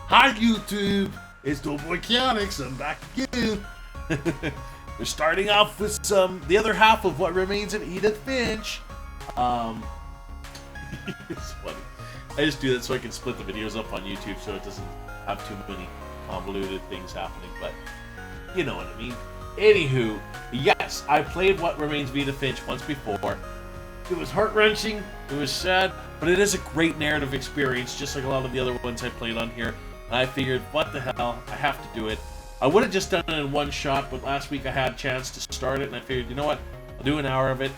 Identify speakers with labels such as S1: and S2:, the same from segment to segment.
S1: Hi YouTube, it's Doughboy Chaotix. I'm back again. We're starting off with the other half of What Remains of Edith Finch. It's funny. I just do that so I can split the videos up on YouTube so it doesn't have too many convoluted things happening, but you know what I mean. Anywho, yes, I played What Remains of Edith Finch once before. It was heart-wrenching, it was sad, but it is a great narrative experience, just like a lot of the other ones I played on here. And I figured, what the hell, I have to do it. I would have just done it in one shot, but last week I had a chance to start it, and I figured, you know what, I'll do an hour of it.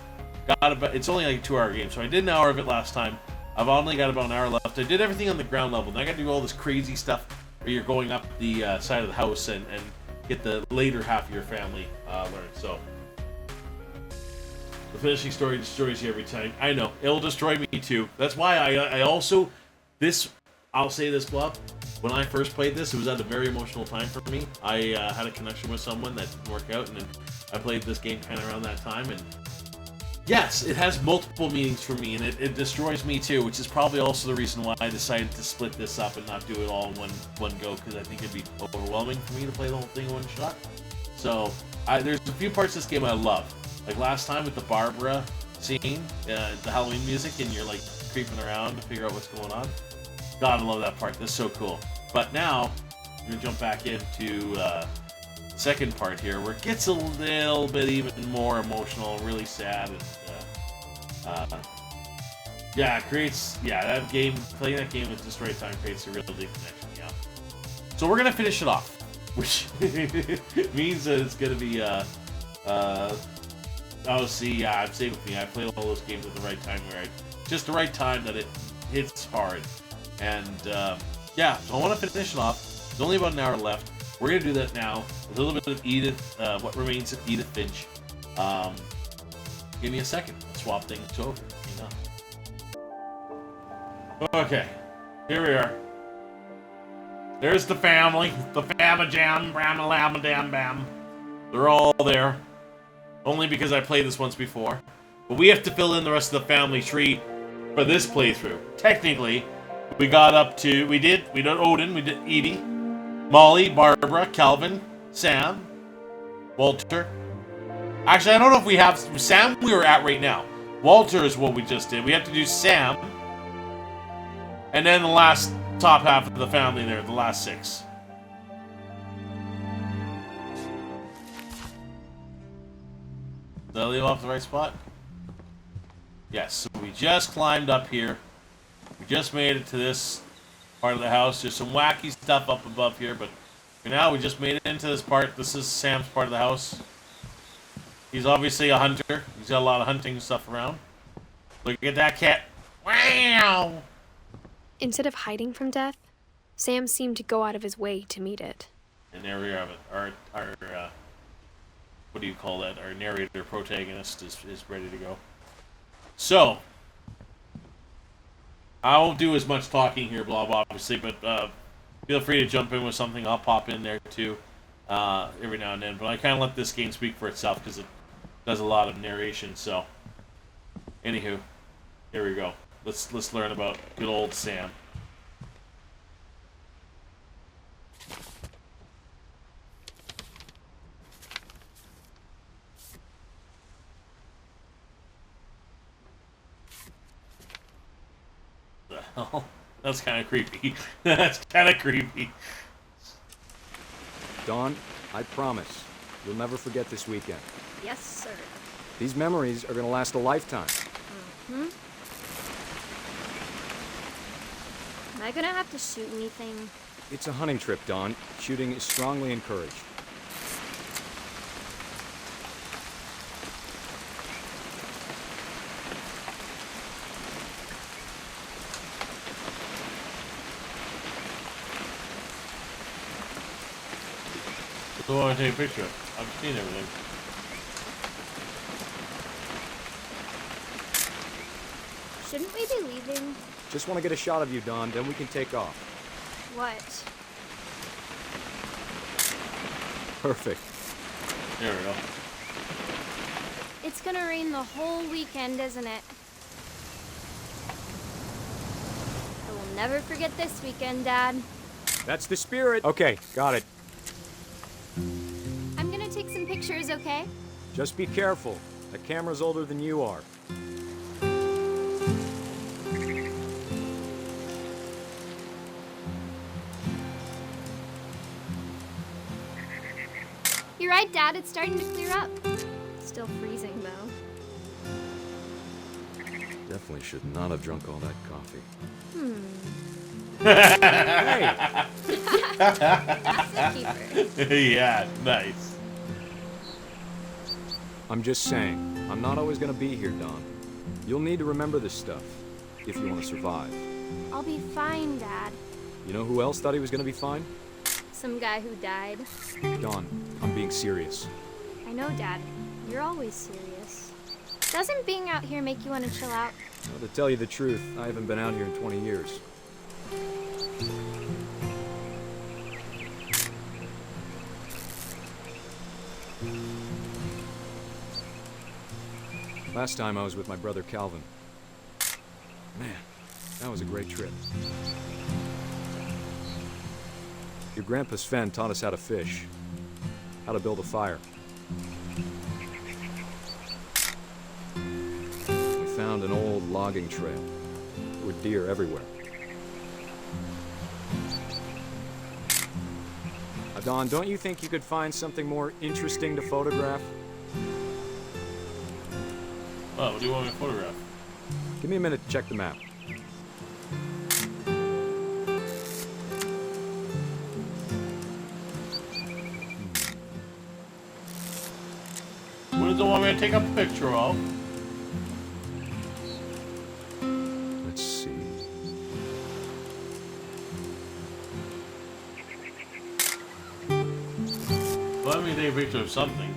S1: It's only like a 2-hour game, so I did an hour of it last time. I've only got about an hour left. I did everything on the ground level, and I got to do all this crazy stuff where you're going up the side of the house and get the later half of your family learned. So the finishing story destroys you every time. I know, it'll destroy me too. That's why I also, I'll say this, Bob, when I first played this, it was at a very emotional time for me. I had a connection with someone that didn't work out, and then I played this game kind of around that time, and yes, it has multiple meanings for me, and it destroys me too, which is probably also the reason why I decided to split this up and not do it all in one go, because I think it'd be overwhelming for me to play the whole thing in one shot. So, there's a few parts of this game I love. Like last time with the Barbara scene, the Halloween music, and you're like creeping around to figure out what's going on. God, I love that part. That's so cool. But now, we're going to jump back into the second part here, where it gets a little bit even more emotional, really sad, and playing that game at just the right time creates a real deep connection, yeah. So we're gonna finish it off, which means that it's gonna be I'm same with me. I played all those games at the right time, just the right time that it hits hard, and so I want to finish it off. There's only about an hour left. We're gonna do that now. A little bit of Edith, What Remains of Edith Finch. Give me a second. I'll swap things over. Hang on. Okay, here we are. There's the family. The Famajam, Bram, Bam. They're all there. Only because I played this once before. But we have to fill in the rest of the family tree for this playthrough. Technically, we did Odin, we did Edie, Molly, Barbara, Calvin, Sam, Walter. Actually, I don't know if we have Sam. We were at right now. Walter is what we just did. We have to do Sam, and then the last top half of the family there, the last 6. Did I leave off the right spot? Yes. So we just climbed up here. We just made it to this part of the house. There's some wacky stuff up above here, but for now we just made it into this part. This is Sam's part of the house. He's obviously a hunter. He's got a lot of hunting stuff around. Look at that cat. Wow!
S2: Instead of hiding from death, Sam seemed to go out of his way to meet it.
S1: And there we have it. Our what do you call that? Our narrator protagonist is ready to go. So, I won't do as much talking here, Blob, obviously, but feel free to jump in with something. I'll pop in there too every now and then. But I kind of let this game speak for itself because it does a lot of narration. So, anywho, here we go. Let's learn about good old Sam. Well, that's kind of creepy. That's kind of creepy.
S3: Dawn, I promise, you'll never forget this weekend.
S4: Yes, sir.
S3: These memories are gonna last a lifetime.
S4: Mm-hmm. Am I gonna have to shoot anything?
S3: It's a hunting trip, Dawn. Shooting is strongly encouraged.
S1: So I want to take a picture. I've seen everything.
S4: Shouldn't we be leaving?
S3: Just want to get a shot of you, Dawn, then we can take off.
S4: What?
S3: Perfect.
S1: There we go.
S4: It's gonna rain the whole weekend, isn't it? I will never forget this weekend, Dad.
S3: That's the spirit. Okay, got it.
S4: I'm gonna take some pictures, okay?
S3: Just be careful. That camera's older than you are.
S4: You're right, Dad. It's starting to clear up. Still freezing, though.
S3: Definitely should not have drunk all that coffee.
S4: That's a keeper.
S1: Yeah, nice.
S3: I'm just saying, I'm not always gonna be here, Don. You'll need to remember this stuff, if you want to survive.
S4: I'll be fine, Dad.
S3: You know who else thought he was gonna be fine?
S4: Some guy who died.
S3: Don, I'm being serious.
S4: I know, Dad. You're always serious. Doesn't being out here make you want to chill out?
S3: Well, to tell you the truth, I haven't been out here in 20 years. Last time I was with my brother Calvin. Man, that was a great trip. Your grandpa Sven taught us how to fish, how to build a fire. We found an old logging trail. There were deer everywhere. Don, don't you think you could find something more interesting to photograph?
S1: Oh, what do you want me to photograph?
S3: Give me a minute to check the map.
S1: What does it want me to take a picture of?
S3: Let's see.
S1: Let me take a picture of something.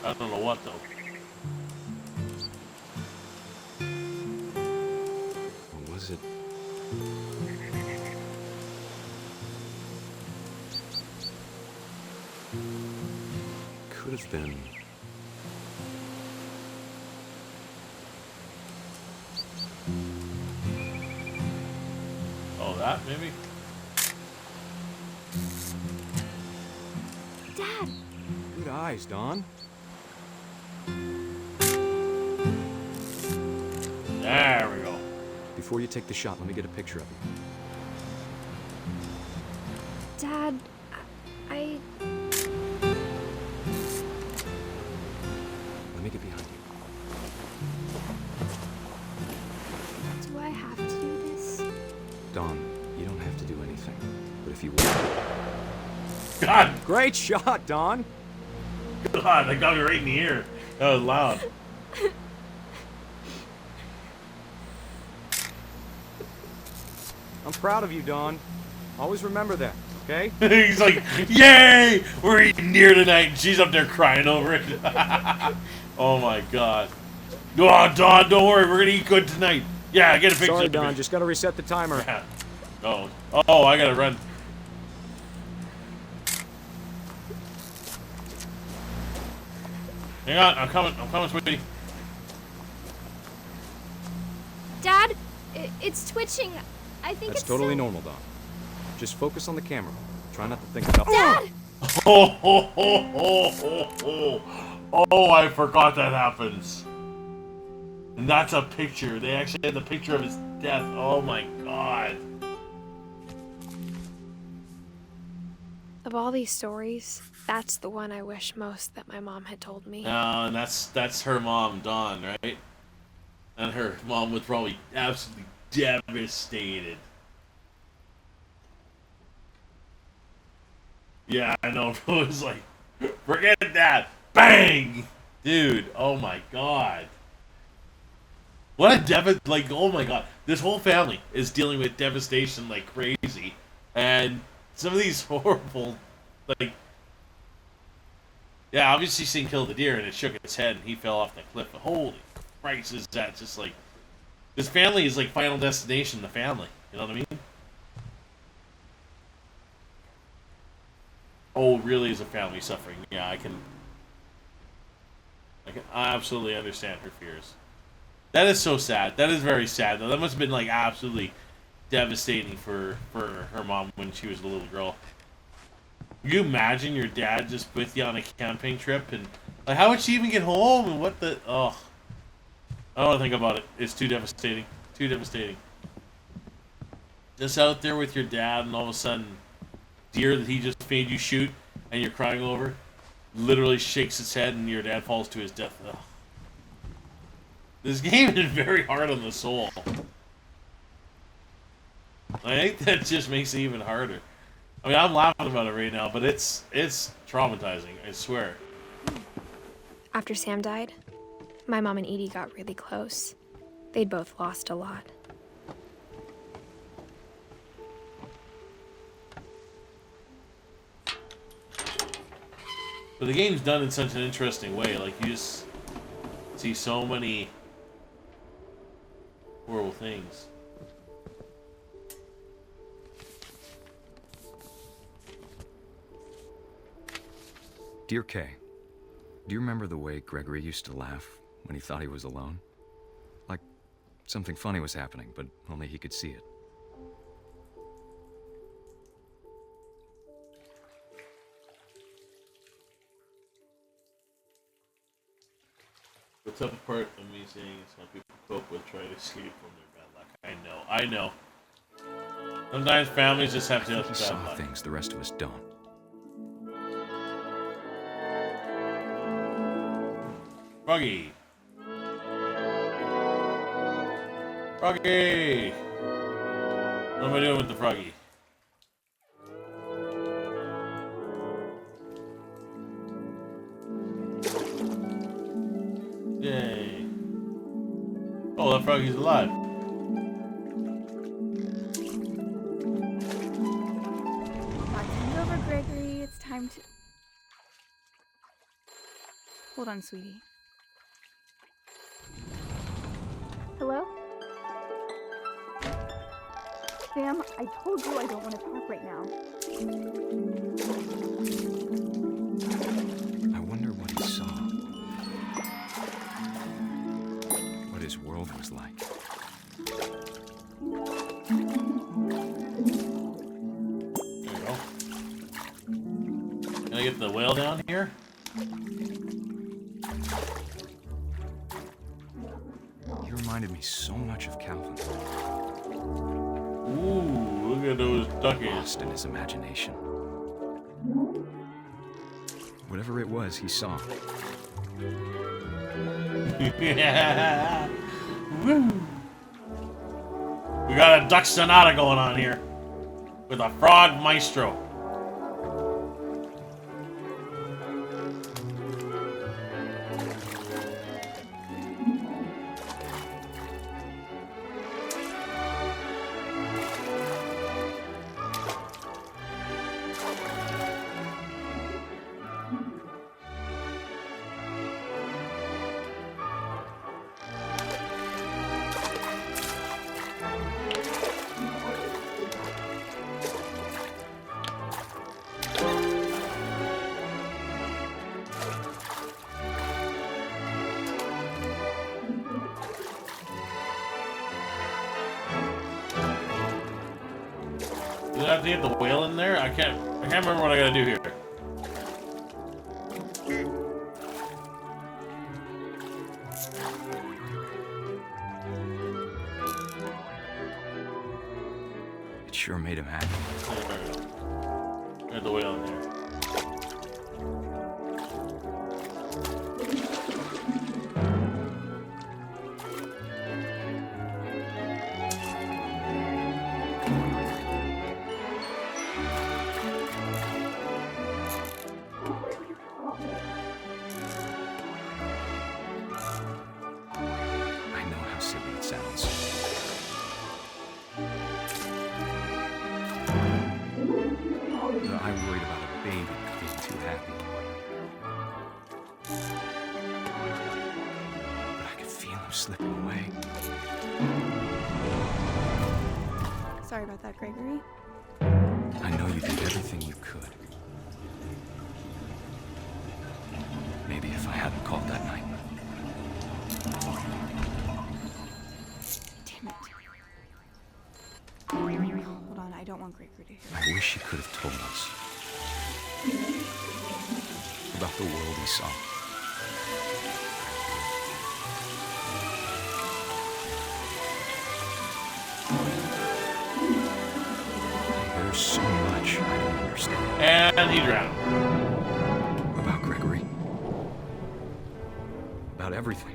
S1: I don't know what though.
S3: What was it? Could have been.
S1: Oh, that maybe?
S4: Dad!
S3: Good eyes, Don.
S1: There we go.
S3: Before you take the shot, let me get a picture of you.
S2: Dad, I...
S3: Let me get behind you.
S2: Do I have to do this?
S3: Don, you don't have to do anything. But if you want...
S1: God!
S3: Great shot, Don!
S1: God, that got me right in the ear. That was loud.
S3: I'm proud of you, Don. Always remember that, okay?
S1: He's like, yay! We're eating deer tonight, and she's up there crying over it. Oh my God. Oh, Don, don't worry, we're gonna eat good tonight. Yeah, get a picture.
S3: Sorry,
S1: of
S3: Don,
S1: me.
S3: just gotta reset the timer.
S1: Yeah. Oh, I gotta run. Hang on, I'm coming, sweetie.
S4: Dad, it's twitching. I think
S3: That's
S4: it's
S3: totally
S4: so...
S3: normal, Don. Just focus on the camera. Try not to think about...
S4: Dad!
S1: Oh, I forgot that happens. And that's a picture. They actually had the picture of his death. Oh my God.
S2: Of all these stories, that's the one I wish most that my mom had told me.
S1: And that's her mom, Dawn, right? And her mom was probably absolutely devastated. Yeah, I know. It was like, forget that. Bang! Dude, oh my God. What a oh my God. This whole family is dealing with devastation like crazy. And some of these horrible, like, yeah, obviously seen Kill the Deer and it shook its head and he fell off the cliff. But holy Christ, is that just like, this family is like Final Destination, the family. You know what I mean? Oh, really is a family suffering. Yeah, I can absolutely understand her fears. That is so sad. That is very sad, though. That must have been, like, absolutely devastating for her mom when she was a little girl. Can you imagine your dad just with you on a camping trip and like how would she even get home and what the oh I don't want to think about it. It's too devastating. Too devastating. Just out there with your dad and all of a sudden deer that he just made you shoot and you're crying over literally shakes its head and your dad falls to his death. Ugh. This game is very hard on the soul. I think that just makes it even harder. I mean, I'm laughing about it right now, but it's traumatizing, I swear.
S2: After Sam died, my mom and Edie got really close. They'd both lost a lot.
S1: But the game's done in such an interesting way. Like, you just see so many horrible things.
S3: Dear Kay, do you remember the way Gregory used to laugh when he thought he was alone? Like something funny was happening, but only he could see it.
S1: The tough part of me saying is how people cope with trying to escape from their bad luck. I know. Sometimes families just have to deal with
S3: He
S1: bad
S3: saw
S1: luck.
S3: things the rest of us don't.
S1: Froggy! Froggy! What am I doing with the froggy? Yay. Oh, that froggy's alive.
S5: Watching over, Gregory. It's time to... Hold on, sweetie. Hello? Sam, I told you I don't want to talk right now.
S3: I wonder what he saw. What his world was like.
S1: There you go. Can I get the whale down here?
S3: He reminded me so much of Calvin.
S1: Ooh, look at those duckies.
S3: Lost in his imagination. Whatever it was, he saw.
S1: Yeah. Woo. We got a duck sonata going on here with a frog maestro. Do I have to get the whale in there? I can't remember what I gotta do here.
S3: It sure made him happy.
S1: Get the whale in there.
S3: I know how silly it sounds. But I worried about a baby being too happy. But I could feel him slipping away.
S5: Sorry about that, Gregory.
S3: I know you did everything you could. Maybe if I hadn't called that night.
S5: Damn it. don't want Gregory to hear.
S3: I wish he could have told us about the world he saw. There's so much I don't understand.
S1: And he drowned.
S3: About Gregory. About everything.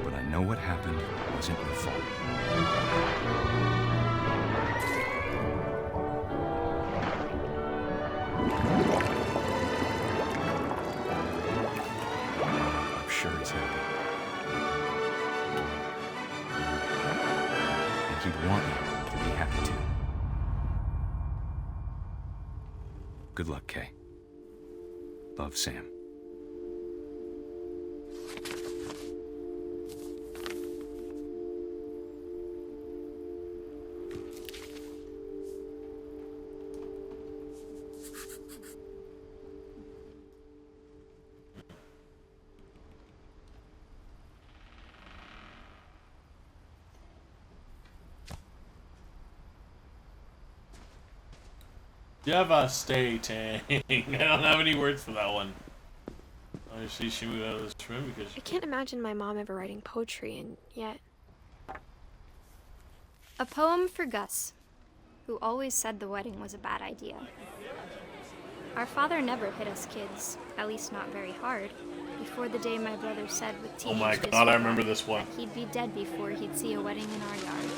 S3: But I know what happened wasn't your fault. I'm sure he's happy. And he'd want you to be happy too. Good luck, Kay. Love, Sam.
S1: Devastating. I don't have any words for that one. Obviously, she moved out of this room because.
S2: I can't imagine my mom ever writing poetry, and yet.
S4: A poem for Gus, who always said the wedding was a bad idea. Our father never hit us kids, at least not very hard, before the day my brother said with
S1: Oh
S4: teenage
S1: my
S4: disregard
S1: god, I remember this one.
S4: that he'd be dead before he'd see a wedding in our yard.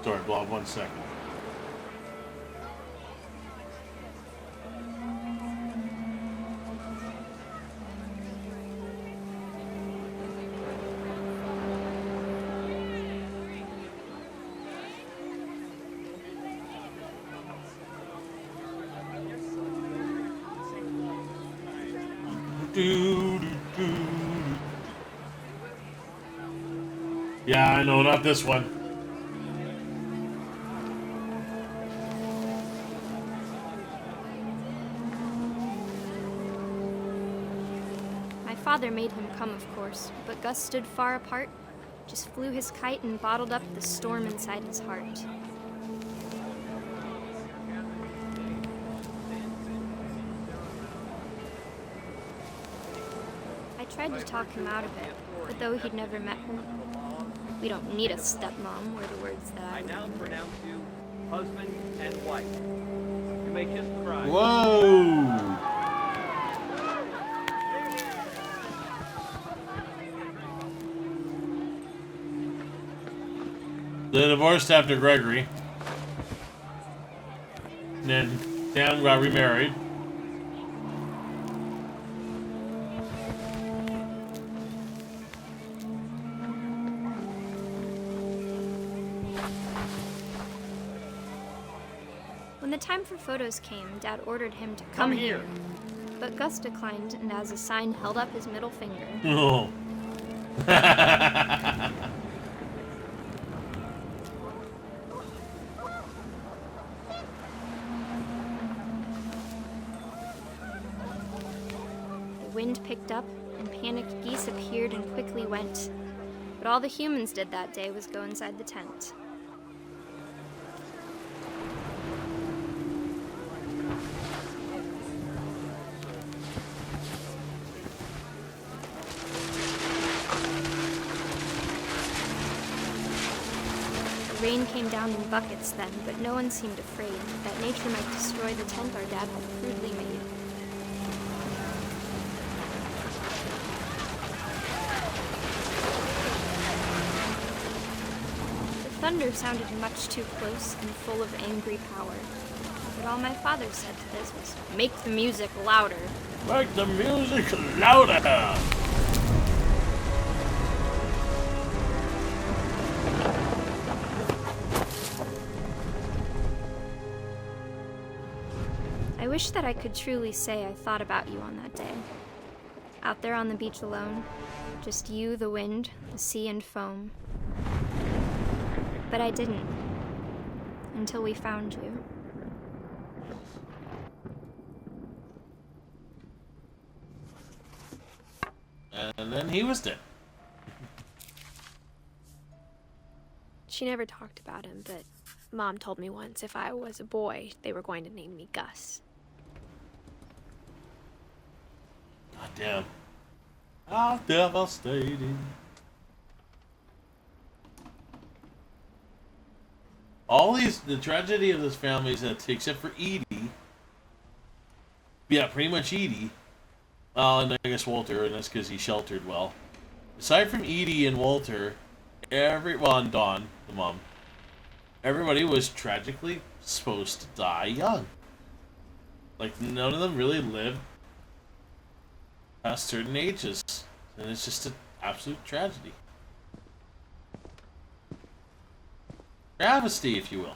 S1: Sorry, Blob, 1 second. Yeah, I know, not this one.
S4: My father made him come, of course, but Gus stood far apart, just flew his kite and bottled up the storm inside his heart. I tried to talk him out of it, but though he'd never met her, we don't need a stepmom were the words that I
S6: now
S4: remember.
S6: pronounce you husband and wife. You may kiss the bride.
S1: Whoa! They divorced after Gregory. And then Dan got remarried.
S4: When the time for photos came, Dad ordered him to come here. But Gus declined and as a sign held up his middle finger.
S1: Oh.
S4: The wind picked up, and panicked geese appeared and quickly went. But all the humans did that day was go inside the tent. The rain came down in buckets then, but no one seemed afraid that nature might destroy the tent our dad had crudely made. The thunder sounded much too close and full of angry power. But all my father said to this was, make the music louder.
S1: Make the music louder!
S4: I wish that I could truly say I thought about you on that day. Out there on the beach alone, just you, the wind, the sea, and foam. But I didn't. Until we found you.
S1: And then he was dead.
S2: She never talked about him, but Mom told me once if I was a boy, they were going to name me Gus.
S1: God damn. How devastating. All these, the tragedy of this family is that, except for Edie, yeah, pretty much Edie, well, and I guess Walter, and that's because he sheltered well. Aside from Edie and Walter, and Dawn, the mom, everybody was tragically supposed to die young. Like, none of them really lived past certain ages, and it's just an absolute tragedy. Travesty, if you will.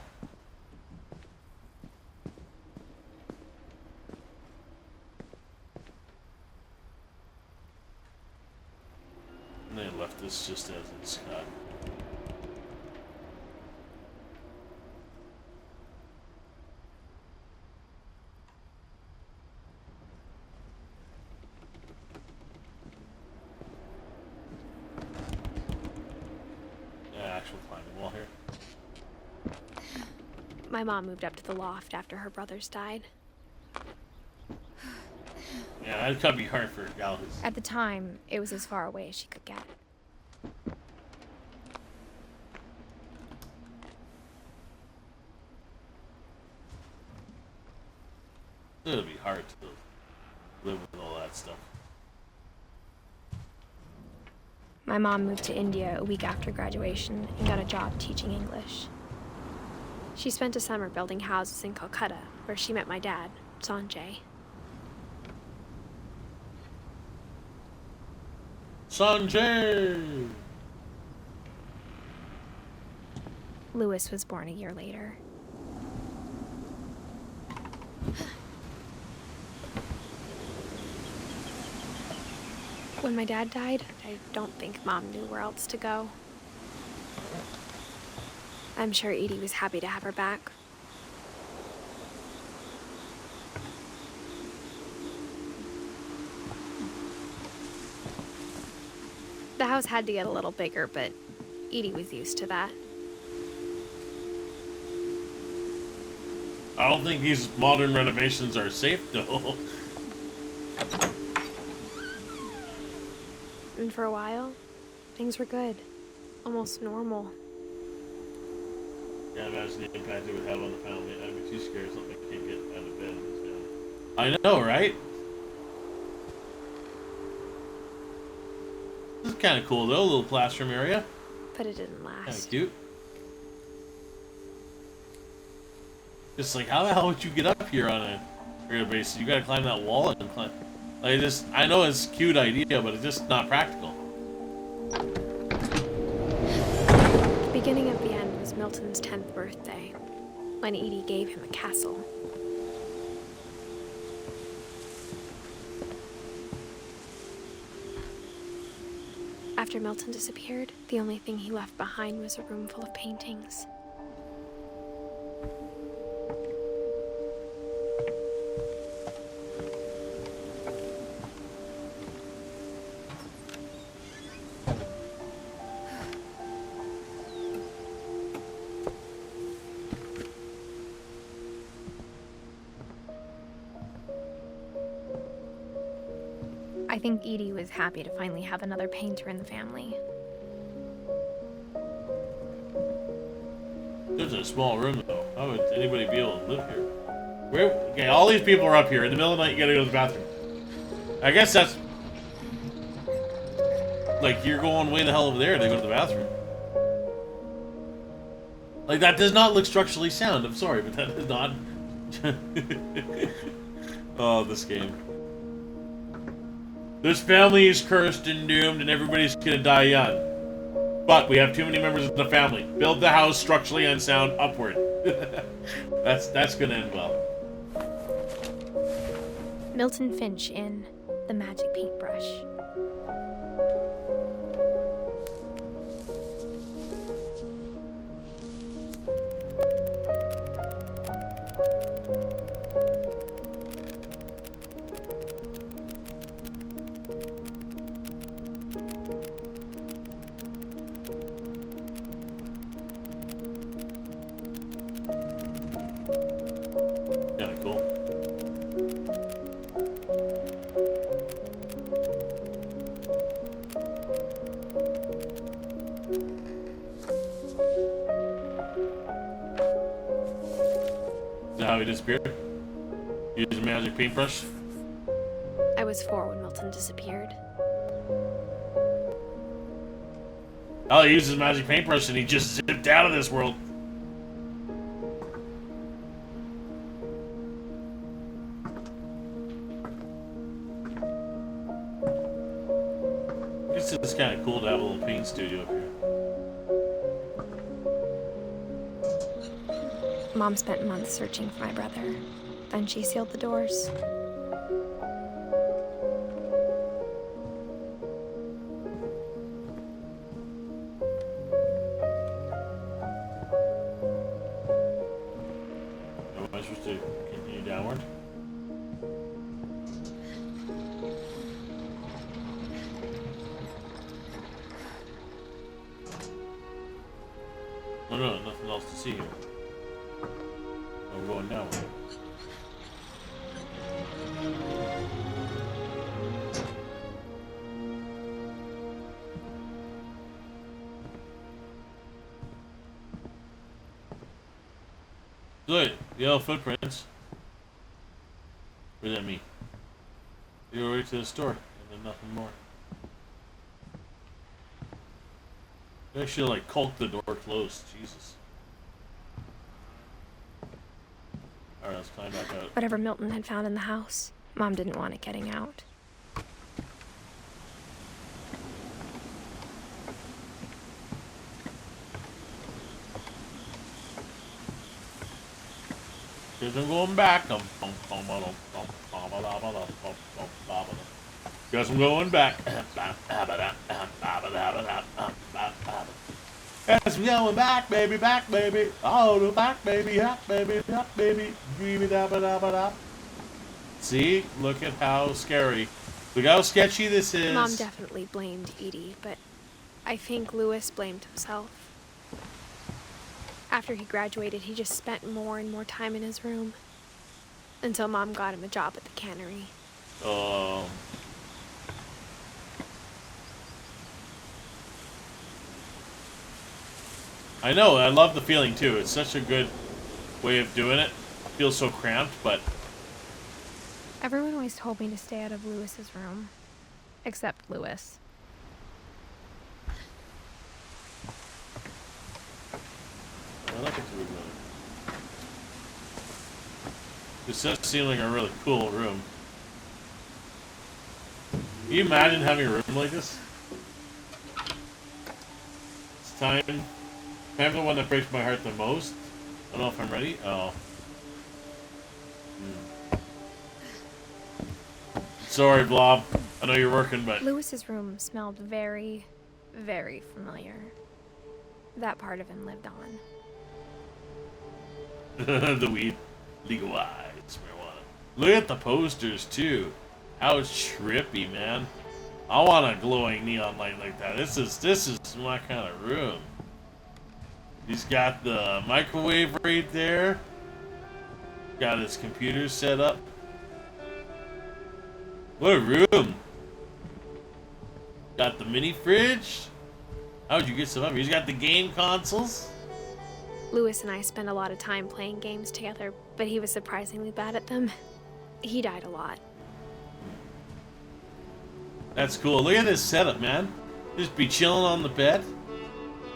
S1: And they left this just as it's cut. Actual climbing wall here.
S2: My mom moved up to the loft after her brothers died.
S1: Yeah, that'd kind of be hard for a gal who's...
S2: At the time, it was as far away as she could get.
S1: It would be hard to live with all that stuff.
S2: My mom moved to India a week after graduation and got a job teaching English. She spent a summer building houses in Calcutta, where she met my dad, Sanjay.
S1: Sanjay!
S2: Louis was born a year later. When my dad died, I don't think Mom knew where else to go. I'm sure Edie was happy to have her back. The house had to get a little bigger, but Edie was used to that.
S1: I don't think these modern renovations are safe, though.
S2: And for a while, things were good. Almost normal.
S1: Yeah, imagine the impact it would have on the family. I'd be too scared something can't get out of bed in this family. I know, right? This is kind of cool, though. A little classroom area.
S2: But it didn't
S1: Kind of
S2: last.
S1: cute. Just like, how the hell would you get up here on a regular basis? You gotta climb that wall and climb. Like, I know it's a cute idea, but it's just not practical.
S2: The beginning of the end was Milton's 10th birthday, when Edie gave him a castle. After Milton disappeared, the only thing he left behind was a room full of paintings. I think Edie was happy to finally have another painter in the family.
S1: There's a small room, though. How would anybody be able to live here? Okay, all these people are up here. In the middle of the night, you gotta go to the bathroom. I guess that's... like, you're going way the hell over there to go to the bathroom. Like, that does not look structurally sound. I'm sorry, but that does not Oh, this game. This family is cursed and doomed, and everybody's gonna die young. But we have too many members of the family. Build the house structurally unsound upward. That's gonna end well.
S2: Milton Finch in The Magic Paintbrush.
S1: Kinda cool. Is that how he disappeared? Use a magic paintbrush?
S2: I was 4 when Milton disappeared.
S1: Oh, he used his magic paintbrush and he just zipped out of this world. I guess it's kind of cool to have a little paint studio up here.
S2: Mom spent months searching for my brother. Then she sealed the doors.
S1: Am I supposed to continue downward? Oh no, nothing else to see here. I'm going downward. Good. Yellow footprints. What does that mean? You go right to the store, and then nothing more. I should like caulk the door closed. Jesus. Alright, let's climb back out.
S2: Whatever Milton had found in the house, Mom didn't want it getting out.
S1: Guess I'm going back. Guess I'm going back. Guess I'm going back, baby, back, baby. Oh, the back, baby, up, baby, up, baby. See? Look at how scary. Look how sketchy this is.
S2: Mom definitely blamed Edie, but I think Louis blamed himself. After he graduated, he just spent more and more time in his room. Until Mom got him a job at the cannery.
S1: I know, I love the feeling too. It's such a good way of doing it. It feels so cramped, but
S2: Everyone always told me to stay out of Louis's room. Except Louis.
S1: I like it too. This does seem like a really cool room. Can you imagine having a room like this? It's time. I'm the one that breaks my heart the most. I don't know if I'm ready. Oh. Sorry, Blob. I know you're working, but...
S2: Louis's room smelled very, very familiar. That part of him lived on.
S1: The weed. Legalized marijuana. Look at the posters, too. How trippy, man. I want a glowing neon light like that. This is my kind of room. He's got the microwave right there. Got his computer set up. What a room. Got the mini fridge. How would you get some up here? He's got the game consoles.
S2: Louis and I spent a lot of time playing games together, but he was surprisingly bad at them. He died a lot.
S1: That's cool. Look at this setup, man. Just be chilling on the bed.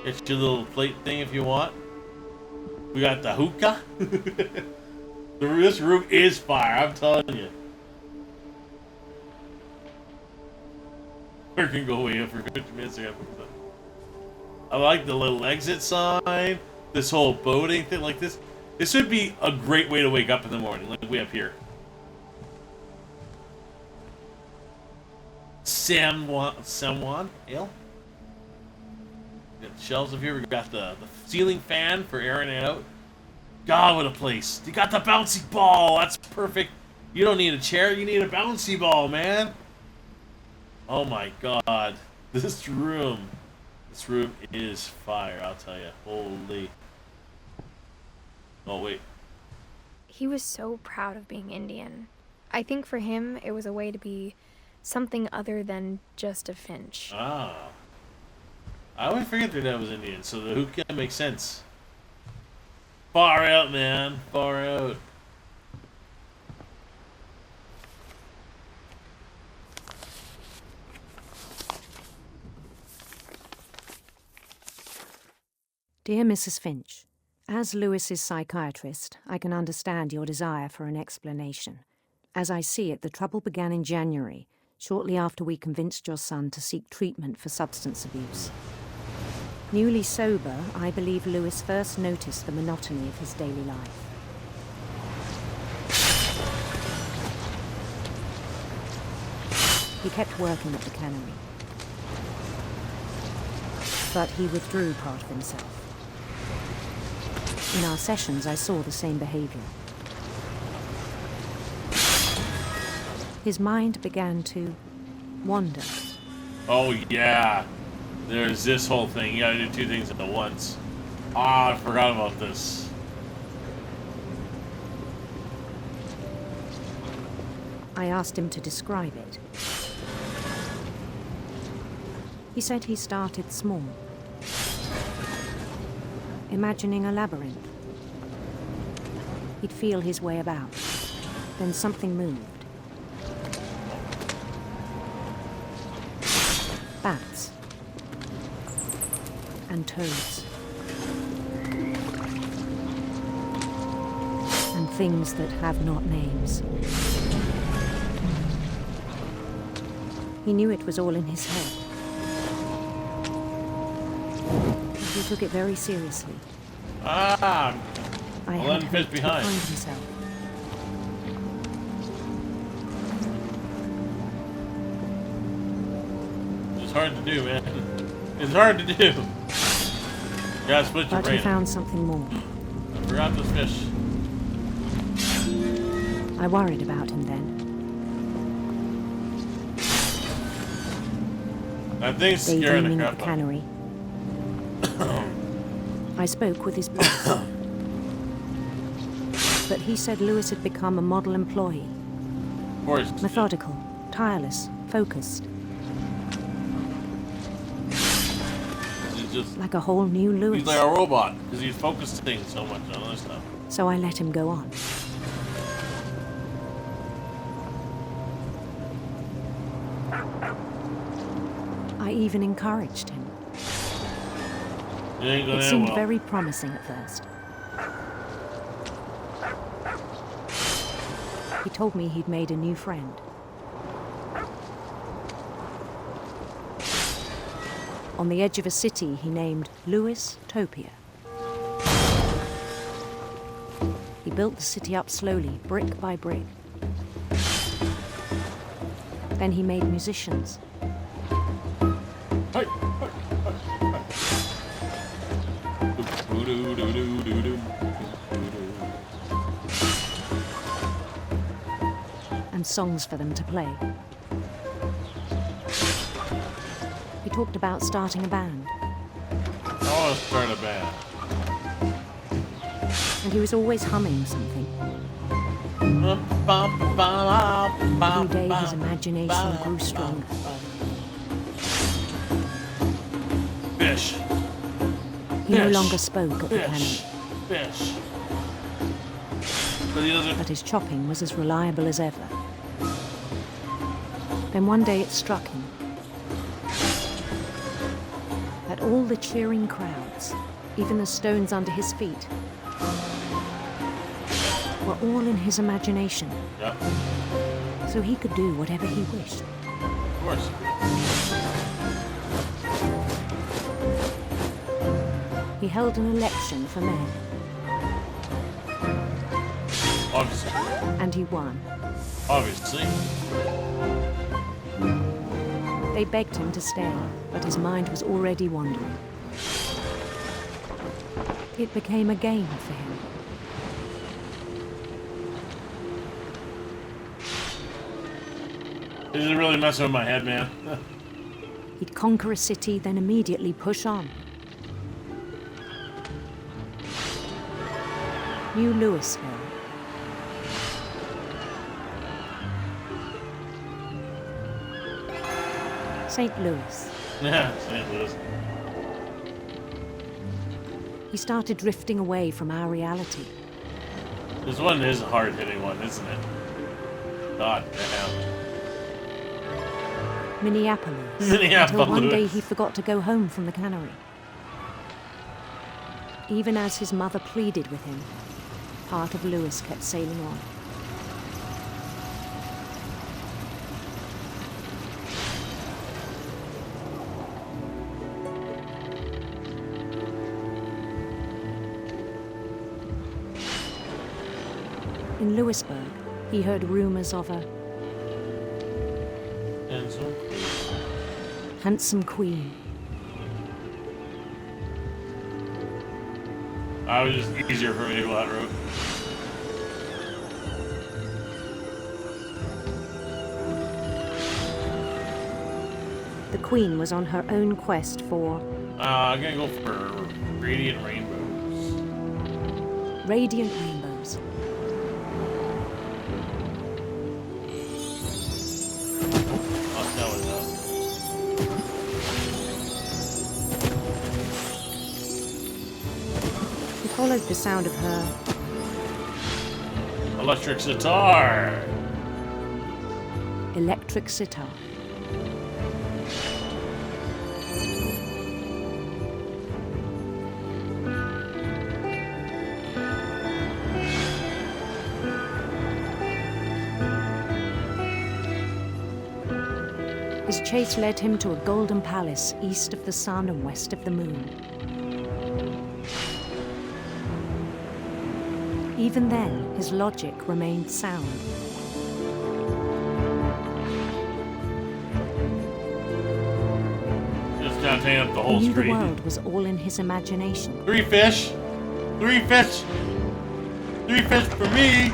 S1: Get your little plate thing if you want. We got the hookah. This room is fire, I'm telling you. We can go away for 50 minutes. I like the little exit sign. This whole boating thing, like this. This would be a great way to wake up in the morning, like we have here. San Juan Ale. Got the shelves up here. We got the ceiling fan for airing it out. God, what a place! You got the bouncy ball. That's perfect. You don't need a chair. You need a bouncy ball, man. Oh my God, this room is fire. I'll tell you. Holy. Oh wait.
S2: He was so proud of being Indian. I think for him, it was a way to be something other than just a Finch.
S1: Ah. I always forget their dad was Indian, so the hookah makes sense. Far out, man. Far out.
S7: Dear Mrs. Finch, as Lewis's psychiatrist, I can understand your desire for an explanation. As I see it, the trouble began in January, shortly after we convinced your son to seek treatment for substance abuse. Newly sober, I believe Lewis first noticed the monotony of his daily life. He kept working at the cannery, but he withdrew part of himself. In our sessions, I saw the same behavior. His mind began to wander.
S1: Oh yeah. There's this whole thing. You gotta do two things at once. Ah, I forgot about this.
S7: I asked him to describe it. He said he started small, imagining a labyrinth. He'd feel his way about. Then something moved. Bats. And toads. And things that have not names. He knew it was all in his head. But he took it very seriously.
S1: Ah!
S7: I
S1: I'll
S7: had
S1: let him fish
S7: hoped he'd
S1: behind.
S7: find himself.
S1: It's hard to do, man. It's hard to do. You gotta split your
S7: But he
S1: brain.
S7: found something more.
S1: I forgot this fish.
S7: I worried about him then.
S1: That thing's scaring the
S7: Daydreaming
S1: crap
S7: at the
S1: out of me.
S7: cannery. I spoke with his boss. But he said Lewis had become a model employee.
S1: Of course.
S7: Methodical, tireless, focused.
S1: He's just...
S7: Like a whole new Lewis.
S1: He's like a robot, because he's focusing so much on other stuff.
S7: So I let him go on. I even encouraged him.
S1: It ain't gonna
S7: It
S1: end
S7: seemed
S1: well.
S7: very promising at first. He told me he'd made a new friend. On the edge of a city he named Lewis Topia. He built the city up slowly, brick by brick. Then he made musicians.
S1: Hey, hey, hey, hey. Doo-doo-doo-doo-doo-doo.
S7: And songs for them to play. He talked about starting a band,
S1: I want to start a band.
S7: and he was always humming something.
S1: Every
S7: Every day his imagination grew stronger.
S1: Fish.
S7: He no
S1: Fish.
S7: longer spoke at the cannon,
S1: Fish. Fish. But he doesn't.
S7: but his chopping was as reliable as ever. Then one day it struck him that all the cheering crowds, even the stones under his feet, were all in his imagination,
S1: Yep.
S7: so he could do whatever he wished.
S1: Of course.
S7: He held an election for mayor,
S1: Obviously.
S7: and he won.
S1: Obviously.
S7: They begged him to stay, but his mind was already wandering. It became a game for him.
S1: This is really messing with my head, man.
S7: He'd conquer a city, then immediately push on. New Louisville. St. Louis.
S1: Yeah, St. Louis.
S7: He started drifting away from our reality.
S1: This one is a hard-hitting one, isn't it? God damn.
S7: Minneapolis.
S1: Minneapolis.
S7: Until one day he forgot to go home from the cannery. Even as his mother pleaded with him, part of Louis kept sailing on. In Louisburg, he heard rumors of a
S1: And so,
S7: handsome queen.
S1: I was just easier for me to go that route.
S7: The queen was on her own quest for
S1: I'm gonna go for Radiant Rainbows.
S7: radiant rainbows.
S1: Oh, that was
S7: He followed the sound of her
S1: Electric Sitar.
S7: electric sitar. His chase led him to a golden palace east of the sun and west of the moon. Even then, his logic remained sound.
S1: Just gotta take up the
S7: He
S1: whole
S7: knew the
S1: street.
S7: world was all in his imagination.
S1: 3 fish. 3 fish. 3 fish for me.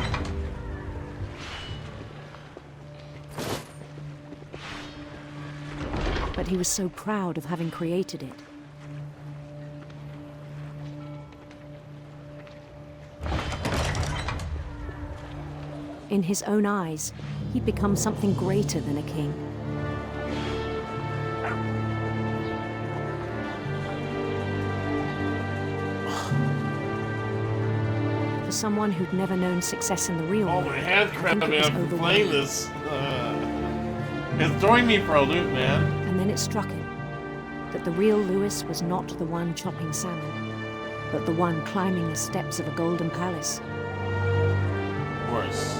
S7: But he was so proud of having created it. In his own eyes, he'd become something greater than a king. For someone who'd never known success in the real
S1: Oh,
S7: world,
S1: my hand's
S7: I think
S1: cramping
S7: it was
S1: up for
S7: overwhelming.
S1: playing this. It's throwing me for a loop, man.
S7: And then it struck him that the real Louis was not the one chopping salmon, but the one climbing the steps of a golden palace.
S1: Of course.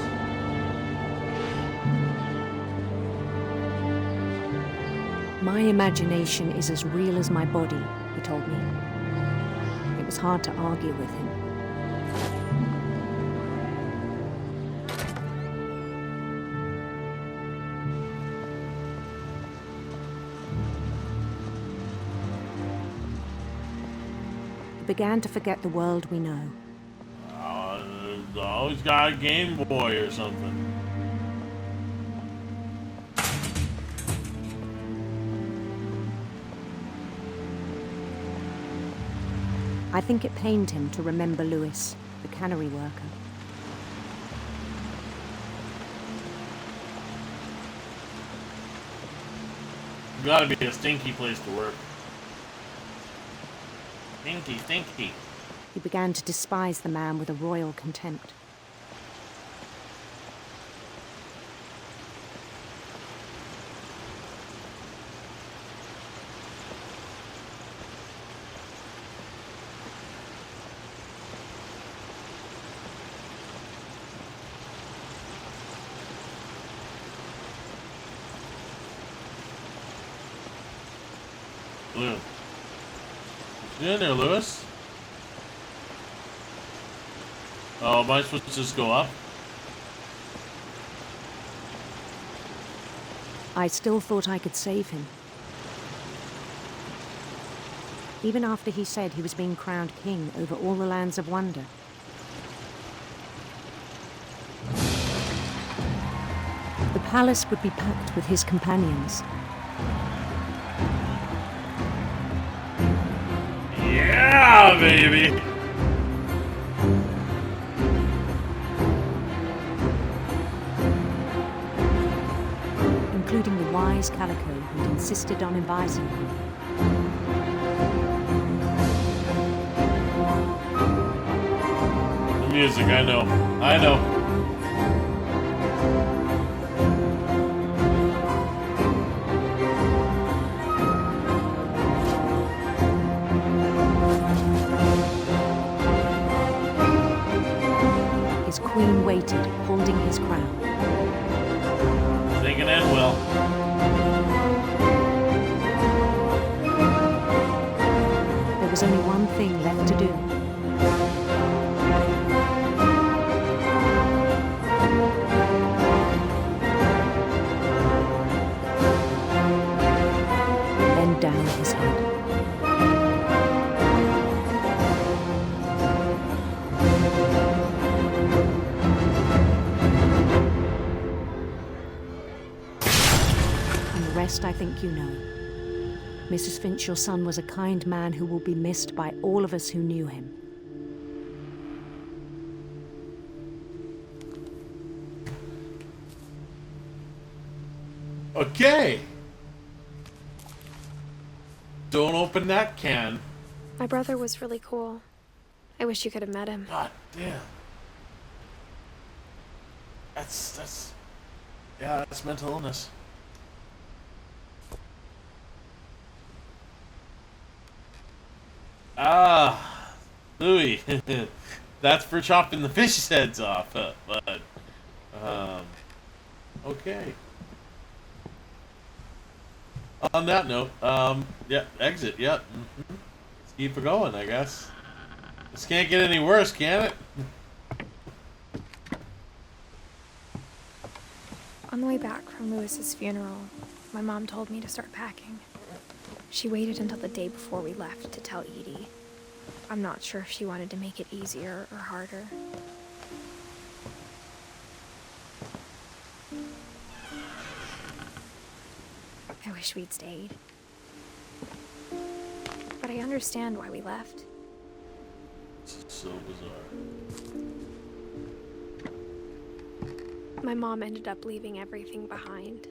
S7: My imagination is as real as my body, he told me. It was hard to argue with him. He began to forget the world we know.
S1: Always got a Game Boy or something.
S7: I think it pained him to remember Louis, the cannery worker.
S1: Gotta be a stinky place to work. Stinky, stinky.
S7: He began to despise the man with a royal contempt.
S1: Blue. You in there, Lewis? Oh, am I supposed to just go up?
S7: I still thought I could save him. Even after he said he was being crowned king over all the lands of wonder. The palace would be packed with his companions.
S1: Yeah, baby!
S7: Including the wise Calico who'd insisted on inviting him.
S1: The music, I know. I know.
S7: His queen waited, holding his crown.
S1: Thinking it well.
S7: There was only one thing left to do. Bend down his head. And the rest I think you know. Mrs. Finch, your son was a kind man who will be missed by all of us who knew him.
S1: Okay. Don't open that can.
S2: My brother was really cool. I wish you could have met him.
S1: God damn. That's yeah, that's mental illness. Ah, Louis. That's for chopping the fish heads off. But okay. On that note, yeah, exit. Yep. Let's keep it going, I guess. This can't get any worse, can it?
S2: On the way back from Lewis's funeral, my mom told me to start packing. She waited until the day before we left to tell Edie. I'm not sure if she wanted to make it easier or harder. I wish we'd stayed. But I understand why we left.
S1: It's so bizarre.
S2: My mom ended up leaving everything behind.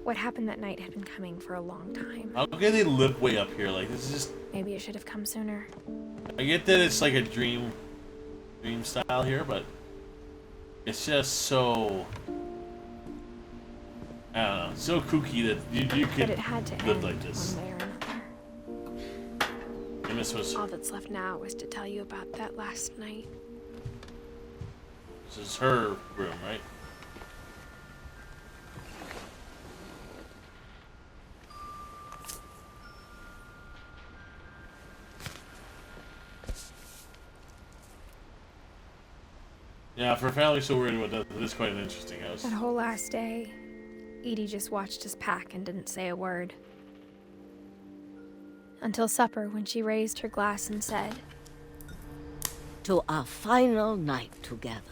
S2: What happened that night had been coming for a long time.
S1: How can they live way up here? Like, this is just...
S2: Maybe it should have come sooner.
S1: I get that it's like a dream style here, but it's just so... I don't know, so kooky that you
S2: But
S1: could
S2: it had to
S1: live
S2: end
S1: like this.
S2: one way or another.
S1: And this was...
S2: All that's left now was to tell you about that last night.
S1: This is her room, right? Yeah, for a family so worried about that, it is quite an interesting house.
S2: That whole last day, Edie just watched us pack and didn't say a word. Until supper, when she raised her glass and said,
S8: "To our final night together,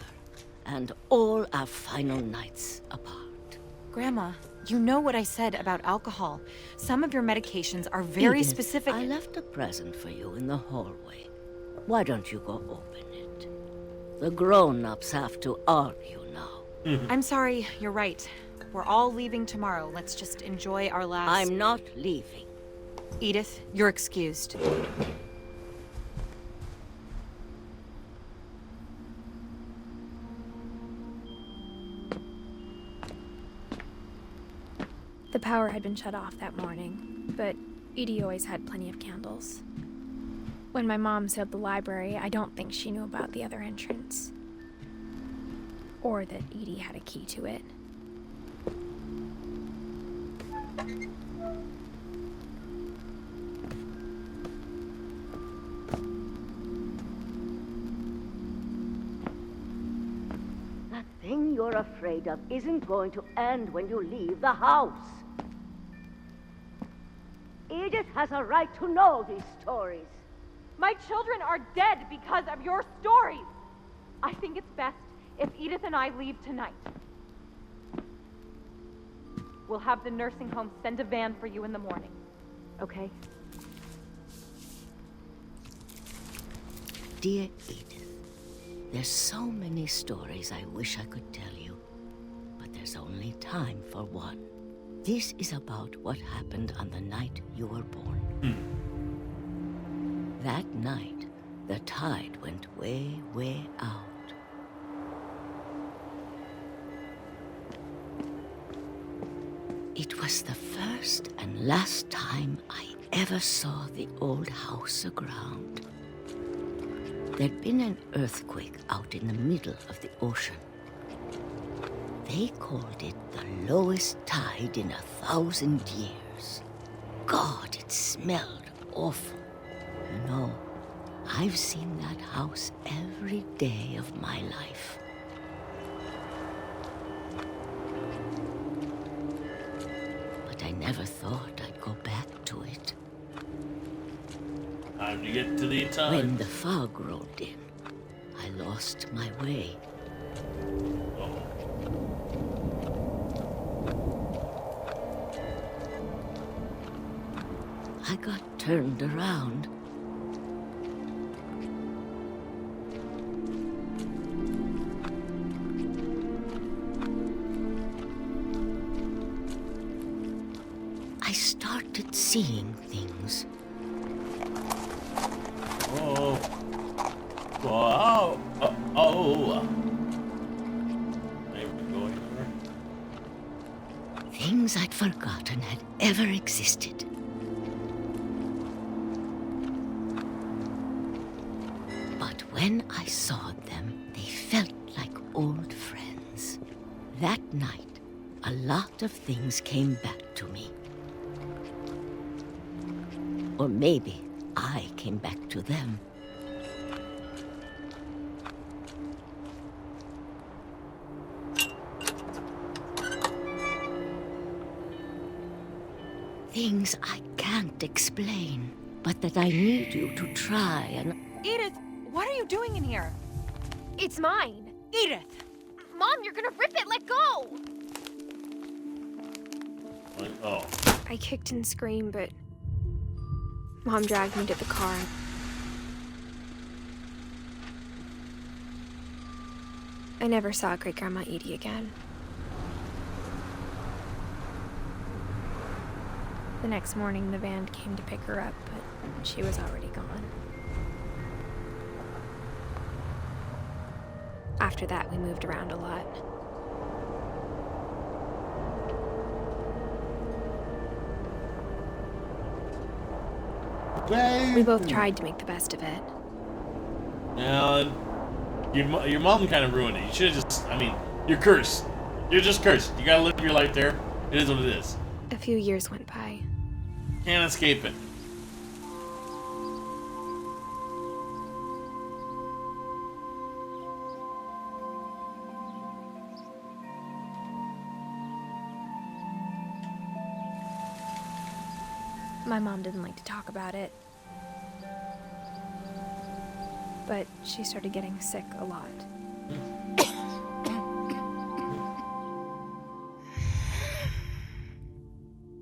S8: and all our final nights apart."
S9: Grandma, you know what I said about alcohol. Some of your medications are very
S8: Edith,
S9: specific.
S8: I left a present for you in the hallway. Why don't you go open it? The grown-ups have to argue now.
S9: I'm sorry, you're right. We're all leaving tomorrow. Let's just enjoy our last...
S8: I'm not leaving.
S9: Edith, you're excused.
S2: the power had been shut off that morning, but Edie always had plenty of candles. When my mom sealed the library, I don't think she knew about the other entrance. Or that Edie had a key to it.
S8: thing you're afraid of isn't going to end when you leave the house. Edith has a right to know these stories.
S5: My children are dead because of your stories. I think it's best if Edith and I leave tonight. We'll have the nursing home send a van for you in the morning. Okay?
S8: Dear Edith, there's so many stories I wish I could tell you, but there's only time for one. This is about what happened on the night you were born. That night, the tide went way, way out. It was the first and last time I ever saw the old house aground. There'd been an earthquake out in the middle of the ocean. They called it the lowest tide in 1,000 years. God, it smelled awful. You know, I've seen that house every day of my life. But I never thought I'd go back to it.
S1: Time to get to the time.
S8: When the fog rolled in, I lost my way. I got turned around. I started seeing things.
S1: Oh. Wow. Oh. There we go.
S8: Things I'd forgotten had ever existed. But when I saw them, they felt like old friends. That night, a lot of things came back to me. Or maybe I came back to them. Things I can't explain, but that I need you to try and...
S9: Edith, what are you doing in here?
S2: It's mine.
S9: Edith!
S2: Mom, you're gonna rip it. Let go!
S1: Oh.
S2: I kicked and screamed, but Mom dragged me to the car. I never saw Great-Grandma Edie again. The next morning, the van came to pick her up, but she was already gone. After that, we moved around a lot. We both tried to make the best of it.
S1: Now, your mom kind of ruined it. You should have just, I mean, you're cursed. You're just cursed. You gotta live your life there. It is what it is.
S2: A few years went by.
S1: Can't escape it.
S2: My mom didn't like to talk about it. But she started getting sick a lot.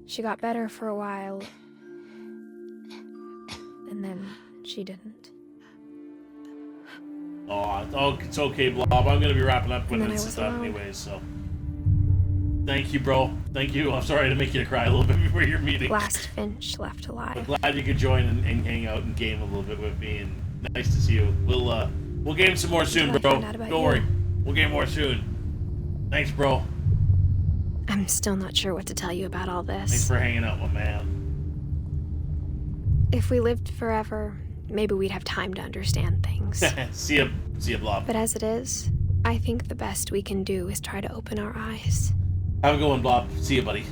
S2: She got better for a while, and then she didn't.
S1: Oh, it's okay, Blob. I'm gonna be wrapping up when it's stuff
S2: alone.
S1: anyways, so. Thank you, bro. Thank you. I'm sorry to make you cry a little bit before your meeting.
S2: Last Finch left alive.
S1: I'm glad you could join and hang out and game a little bit with me, and nice to see you. We'll game some more soon, bro. Don't worry. We'll game more soon. Thanks, bro.
S2: I'm still not sure what to tell you about all this.
S1: Thanks for hanging out, my man.
S2: If we lived forever, maybe we'd have time to understand things.
S1: See ya, Blob.
S2: But as it is, I think the best we can do is try to open our eyes.
S1: Have a good one, Blob. See ya, buddy.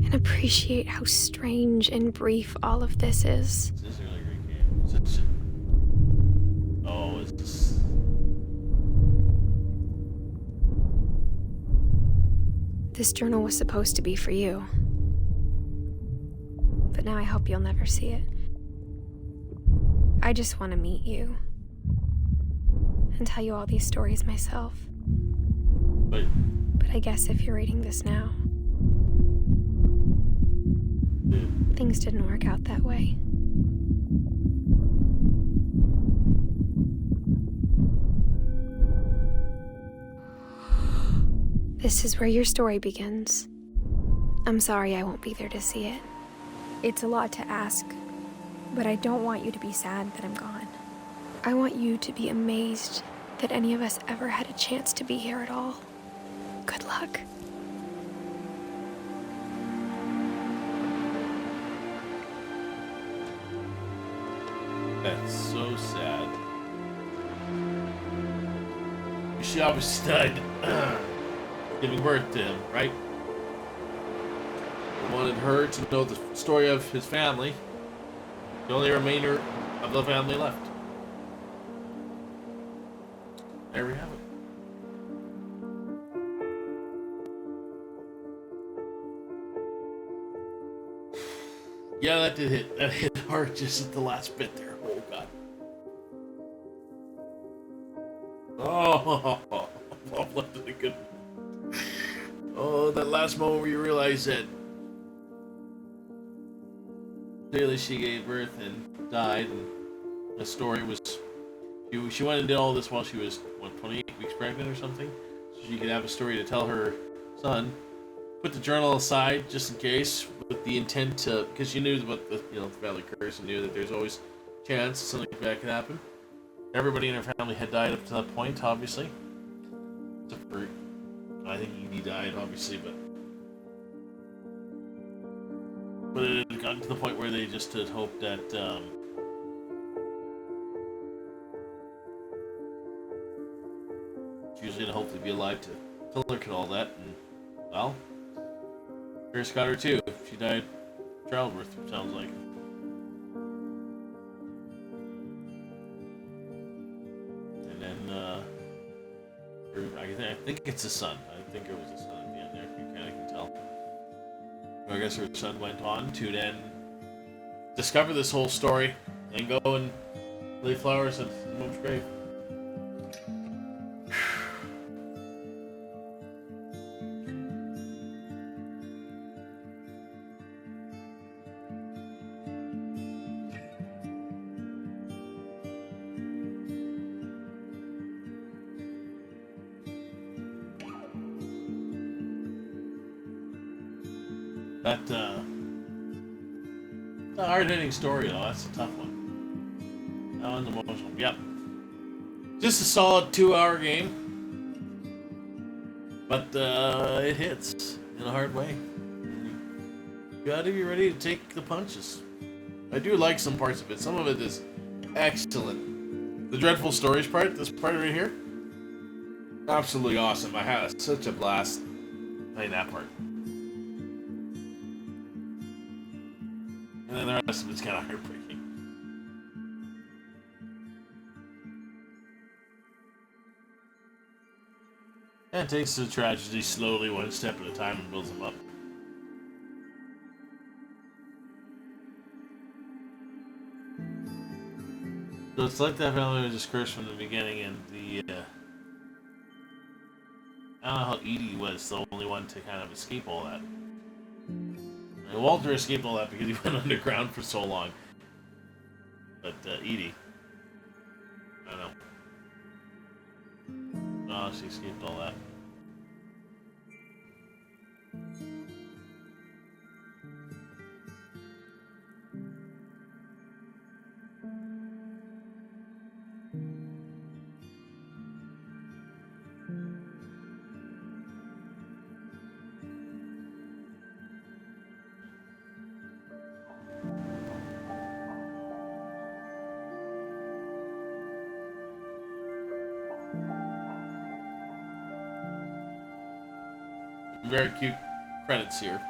S2: And appreciate how strange and brief all of this is.
S1: This is a really great game. Oh, it's just...
S2: This journal was supposed to be for you. But now I hope you'll never see it. I just want to meet you. And tell you all these stories myself.
S1: But
S2: I guess if you're reading this now, things didn't work out that way. This is where your story begins. I'm sorry I won't be there to see it. It's a lot to ask, but I don't want you to be sad that I'm gone. I want you to be amazed that any of us ever had a chance to be here at all. Good luck.
S1: that's so sad. She obviously died giving birth to him, right? He wanted her to know the story of his family. The only remainder of the family left. There we have it. Yeah, that did hit. That hit hard just at the last bit there. Oh god. Oh, Bob left it a good. Oh, that last moment where you realize that clearly she gave birth and died, and the story was she went and did all this while she was 28 weeks pregnant or something, so she could have a story to tell her son. Put the journal aside just in case, with the intent to, because she knew about the the family curse and knew that there's always a chance something like that could happen. Everybody in her family had died up to that point, obviously. Except for, I think Edie died, obviously, but it had gotten to the point where they just had hoped that she was going to hopefully be alive to look at all that, and well, Chris got her too. She died childbirth, sounds like. And then, I think it's a son. I think it was a son at the end there. You kind of can tell. I guess her son went on to then discover this whole story and go and lay flowers at mom's grave. That's a hard-hitting story, though. That's a tough one. That one's emotional. Yep. Just a solid 2-hour game. But it hits in a hard way. You gotta be ready to take the punches. I do like some parts of it. Some of it is excellent. The Dreadful Stories part, this part right here, absolutely awesome. I had such a blast playing that part. And then the rest of it's kind of heartbreaking. And it takes the tragedy slowly, one step at a time, and builds them up. So it's like that family was just cursed from the beginning, and the I don't know how Edie was the only one to kind of escape all that. And Walter escaped all that because he went underground for so long. But Edie, I don't know. No, she escaped all that. Very cute credits here.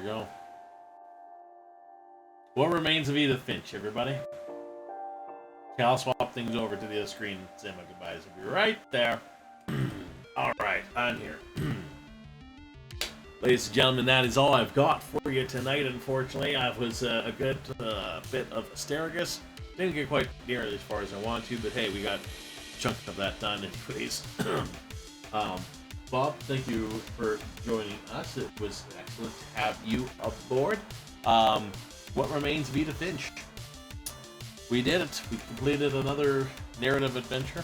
S1: go. What remains of Edith Finch, everybody? Okay, I'll swap things over to the other screen and say my goodbyes. I'll be right there. Alright, I'm here. Ladies and gentlemen, that is all I've got for you tonight, unfortunately. I was a good bit of asparagus. Didn't get quite nearly as far as I wanted to, but hey, we got a chunk of that done anyways. Bob, thank you for joining us. It was excellent to have you aboard. What remains of Edith Finch? We did it. We completed another narrative adventure.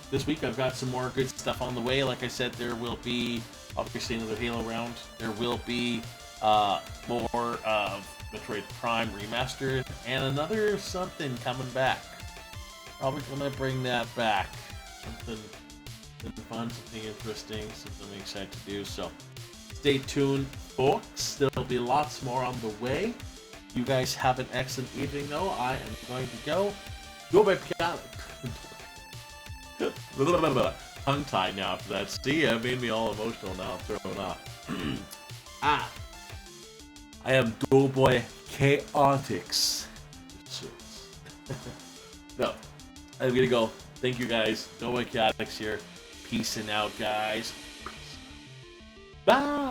S1: This week I've got some more good stuff on the way. Like I said, there will be obviously another Halo round. There will be more of Metroid Prime Remastered and another something coming back. Probably gonna bring that back. Something fun, something interesting, something I'm excited to do. So stay tuned, folks. There'll be lots more on the way. You guys have an excellent evening, though. I am going to go by piano. Tongue-tied now after that. See, it made me all emotional now. I'm thrown off. I am Doughboy Chaotix. No, I'm gonna go. Thank you, guys. Doughboy Chaotix here. Peacing out, guys. Bye.